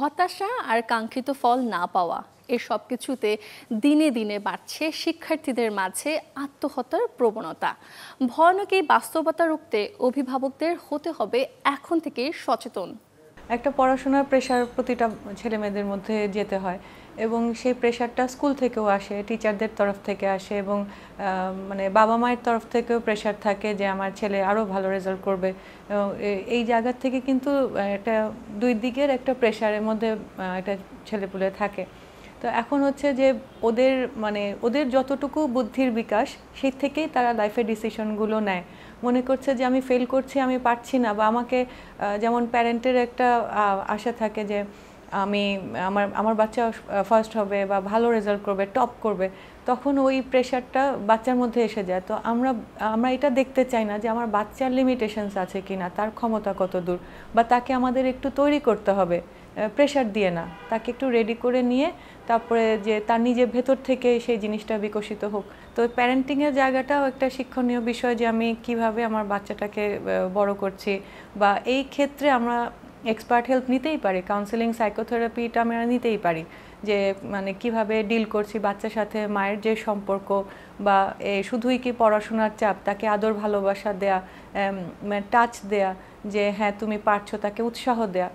হতাশা আর কাঙ্ক্ষিত ফল না পাওয়া এর সব কিছুতে দিনে দিনে বাড়ছে শিক্ষার্থীদের মাঝে আত্মহত্যার প্রবণতা। ভয়ানক এই বাস্তবতা রুখতে অভিভাবকদের হতে হবে এখন থেকেই সচেতন। একটা পড়াশোনার প্রেশার প্রতিটা ছেলেমেয়েদের মধ্যে যেতে হয় এবং সেই প্রেশারটা স্কুল থেকেও আসে, টিচারদের তরফ থেকে আসে এবং মানে বাবা মায়ের তরফ থেকেও প্রেশার থাকে যে আমার ছেলে আরও ভালো রেজাল্ট করবে। এই জায়গা থেকে কিন্তু একটা দুই দিকের একটা প্রেশারের মধ্যে একটা ছেলেপুলে থাকে। তো এখন হচ্ছে যে ওদের যতটুকু বুদ্ধির বিকাশ সেই থেকেই তারা লাইফের ডিসিশনগুলো নেয়। মনে করছে যে আমি ফেল করছি, আমি পারছি না, বা আমাকে যেমন প্যারেন্টের একটা আশা থাকে যে আমি আমার বাচ্চা ফার্স্ট হবে বা ভালো রেজাল্ট করবে, টপ করবে, তখন ওই প্রেশারটা বাচ্চার মধ্যে এসে যায়। তো আমরা এটা দেখতে চাই না যে আমার বাচ্চার লিমিটেশনস আছে কিনা, তার ক্ষমতা কত দূর, বা তাকে আমাদের একটু তৈরি করতে হবে প্রেশার দিয়ে না, তাকে একটু রেডি করে নিয়ে তারপরে যে তার নিজের ভেতর থেকে সেই জিনিসটা বিকশিত হোক। তো প্যারেন্টিংয়ের জায়গাটাও একটা শিক্ষণীয় বিষয় যে আমি কিভাবে আমার বাচ্চাটাকে বড় করছি, বা এই ক্ষেত্রে আমরা এক্সপার্ট হেল্প নিতেই পারি, কাউন্সেলিং সাইকোথেরাপিটা আমরা নিতেই পারি, যে মানে কিভাবে ডিল করছি বাচ্চার সাথে মায়ের যে সম্পর্ক, বা শুধুই কি পড়াশোনার চাপ, তাকে আদর ভালোবাসা দেয়া, টাচ দেয়া, যে হ্যাঁ তুমি পারছো, তাকে উৎসাহ দেয়া।